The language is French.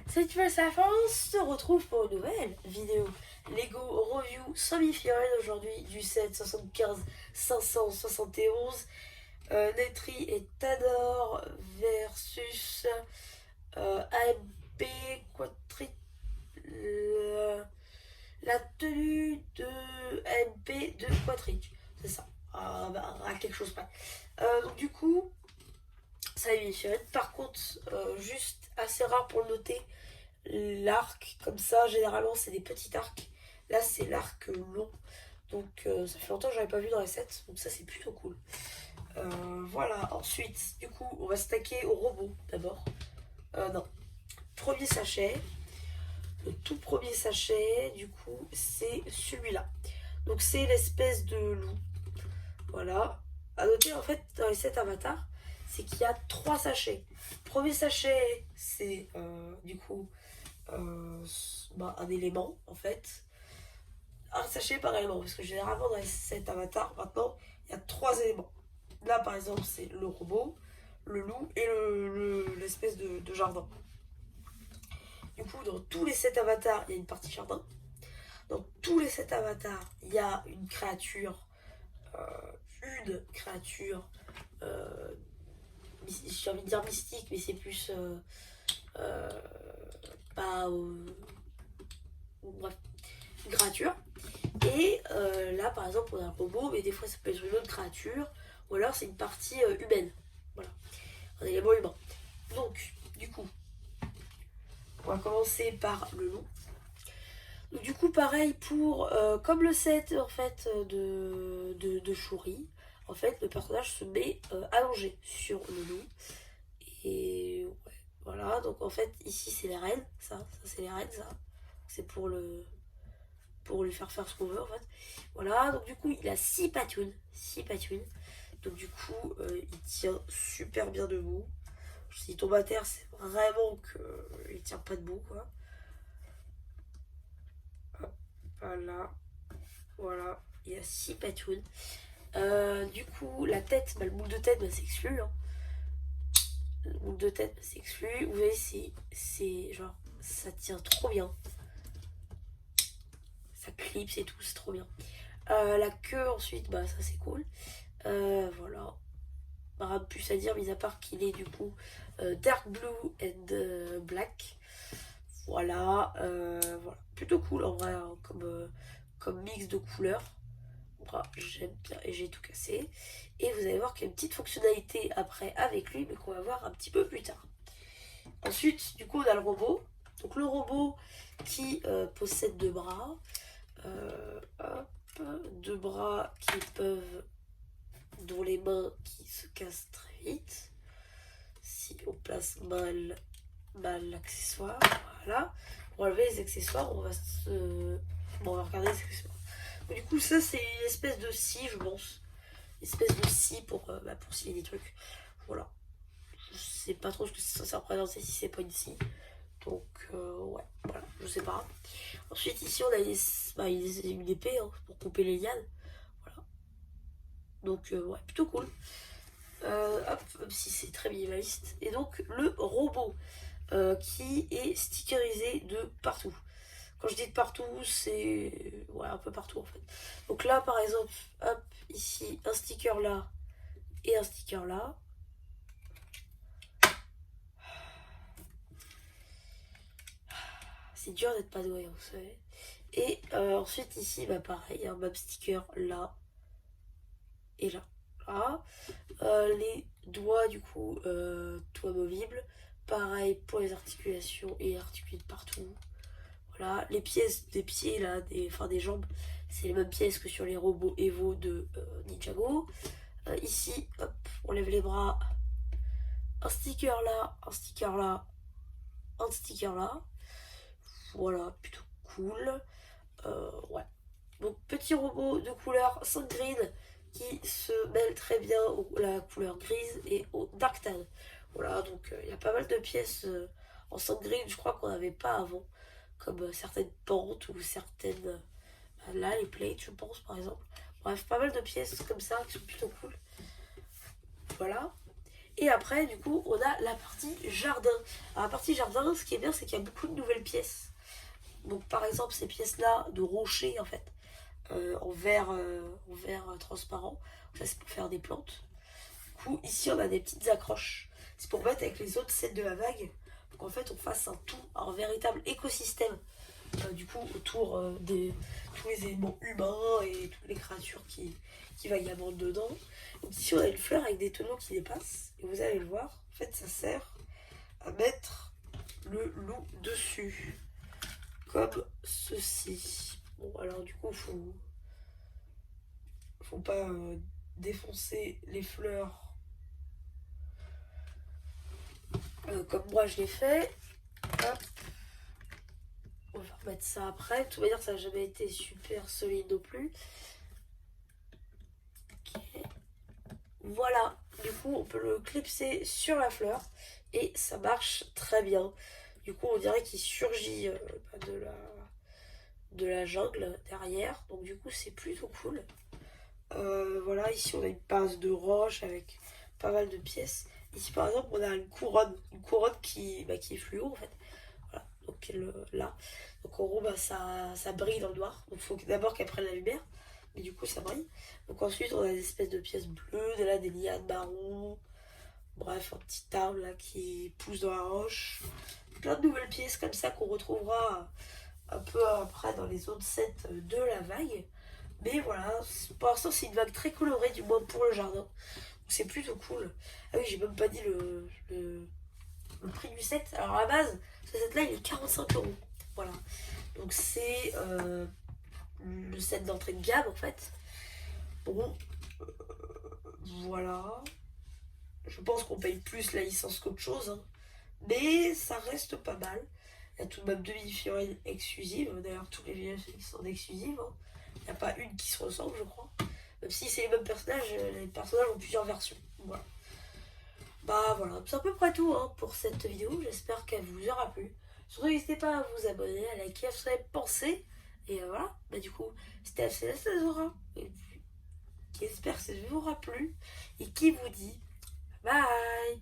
Salut tout le monde, c'est la France, on se retrouve pour une nouvelle vidéo Lego Review semi-finale aujourd'hui du set 75 571 Netri et Tador versus AMP Quadri la tenue de AMP de Quadric, c'est ça, à quelque chose près. Donc du coup ça émissionne. Par contre, juste assez rare pour le noter, l'arc comme ça, généralement c'est des petits arcs. Là c'est l'arc long. Donc ça fait longtemps que j'avais pas vu dans les sets. Donc ça c'est plutôt cool. Voilà, ensuite, du coup, on va s'attaquer au robot d'abord. Non. Premier sachet. Le tout premier sachet, du coup, c'est celui-là. Donc c'est l'espèce de loup. Voilà. À noter en fait dans les 7 avatars, c'est qu'il y a 3 sachets. Premier sachet, c'est du coup un élément en fait. Un sachet par élément, parce que généralement dans les 7 avatars, maintenant, il y a 3 éléments. Là par exemple, c'est le robot, le loup et l'espèce de jardin. Du coup, dans tous les 7 avatars, il y a une partie jardin. Dans tous les 7 avatars, il y a une créature euh, j'ai envie de dire mystique, mais c'est plus euh, pas bref, une créature. Et là par exemple on a un robot, mais des fois ça peut être une autre créature, ou alors c'est une partie humaine, voilà, un élément humain. Donc du coup on va commencer par le loup. Donc, du coup pareil pour comme le set en fait de Shuri, en fait le personnage se met allongé sur le loup. Et ouais, voilà, donc en fait ici c'est les reines, ça c'est les reines, ça. C'est pour lui faire ce qu'on veut en fait. Voilà, donc du coup il a 6 patounes. 6 patounes. Donc du coup il tient super bien debout. S'il tombe à terre, c'est vraiment qu'il tient pas debout quoi. Hop, voilà. Voilà, il a 6 patounes. Du coup, la tête, le boule de tête, c'est exclu. Hein. Le boule de tête, c'est exclu. Vous voyez, c'est genre, ça tient trop bien. Ça clipse et tout, c'est trop bien. La queue, ensuite, ça c'est cool. Voilà. Rien de plus à dire, mis à part qu'il est du coup dark blue and black. Voilà, voilà. Plutôt cool en vrai, hein, comme mix de couleurs. Voilà, j'aime bien et j'ai tout cassé. Et vous allez voir qu'il y a une petite fonctionnalité après avec lui, mais qu'on va voir un petit peu plus tard. Ensuite, du coup, on a le robot. Donc le robot qui possède 2 bras. Hop, 2 bras qui peuvent, dont les mains qui se cassent très vite. Si on place mal l'accessoire, voilà. Pour enlever les accessoires, on va regarder les accessoires. Du coup, ça c'est une espèce de scie, je pense. Une espèce de scie pour scier des trucs. Voilà. Je sais pas trop ce que ça représente si c'est pas une scie. Donc, ouais, voilà, je sais pas. Ensuite, ici, on a une épée hein, pour couper les lianes. Voilà. Donc, ouais, plutôt cool. Hop, même si c'est très minimaliste. Et donc, le robot qui est stickerisé de partout. Quand je dis de partout, c'est ouais, un peu partout en fait. Donc là, par exemple, hop, ici, un sticker là et un sticker là. C'est dur d'être pas doué, vous savez. Et ensuite, ici, pareil, un même sticker là et là. Là. Les doigts, du coup, doigts movibles. Pareil pour les articulations et articulés de partout. Voilà, les pièces des pieds, là, des jambes, c'est les mêmes pièces que sur les robots Evo de Ninjago. Ici, hop, on lève les bras. Un sticker là, un sticker là, un sticker là. Voilà, plutôt cool. Ouais. Donc, petit robot de couleur 5 green qui se mêle très bien à la couleur grise et au dark tan. Voilà, donc il y a pas mal de pièces en 5 green, je crois qu'on n'avait pas avant. Comme certaines pentes ou certaines. Là, les plates, je pense, par exemple. Bref, pas mal de pièces comme ça qui sont plutôt cool. Voilà. Et après, du coup, on a la partie jardin. Alors, la partie jardin, ce qui est bien, c'est qu'il y a beaucoup de nouvelles pièces. Donc, par exemple, ces pièces-là de rocher, en fait, en verre transparent. Ça, c'est pour faire des plantes. Du coup, ici, on a des petites accroches. C'est pour mettre avec les autres sets de la vague. Pour qu'en fait, on fasse un tout, un véritable écosystème. Du coup, autour de tous les éléments humains et toutes les créatures qui va y avoir dedans. Donc ici, on a une fleur avec des tonneaux qui dépassent. Et vous allez le voir, en fait, ça sert à mettre le loup dessus. Comme ceci. Bon, alors du coup, faut pas défoncer les fleurs comme moi je l'ai fait. Hop. On va remettre ça après. De toute manière, ça n'a jamais été super solide non plus. Ok. Voilà. Du coup, on peut le clipser sur la fleur. Et ça marche très bien. Du coup, on dirait qu'il surgit de la jungle derrière. Donc du coup, c'est plutôt cool. Voilà, ici on a une base de roche avec pas mal de pièces. Ici par exemple on a une couronne qui est fluo en fait. Voilà, donc là. Donc en gros bah, ça brille dans le noir. Donc il faut d'abord qu'elle prenne la lumière. Mais du coup ça brille. Donc ensuite on a des espèces de pièces bleues, de là des lianes marron. Bref, un petit arbre là qui pousse dans la roche. Plein de nouvelles pièces comme ça qu'on retrouvera un peu après dans les autres sets de la vague. Mais voilà, pour l'instant c'est une vague très colorée, du moins pour le jardin. Donc c'est plutôt cool. Ah oui, j'ai même pas dit le prix du set. Alors à la base, ce set là il est 45 €. Voilà. Donc c'est le set d'entrée de gamme en fait. Bon, voilà. Je pense qu'on paye plus la licence qu'autre chose. Hein. Mais ça reste pas mal. Il y a tout de même 2 mini-figurines exclusives. D'ailleurs, toutes les figurines sont exclusives. Hein. Il n'y a pas une qui se ressemble, je crois. Même si c'est les mêmes personnages, les personnages ont plusieurs versions. Voilà. Bah voilà, c'est à peu près tout hein, pour cette vidéo. J'espère qu'elle vous aura plu. Surtout, n'hésitez pas à vous abonner, à liker, à ce que vous avez pensé. Et voilà, bah du coup, c'était FCS Zora. Et puis, j'espère que ça vous aura plu. Et qui vous dit bye.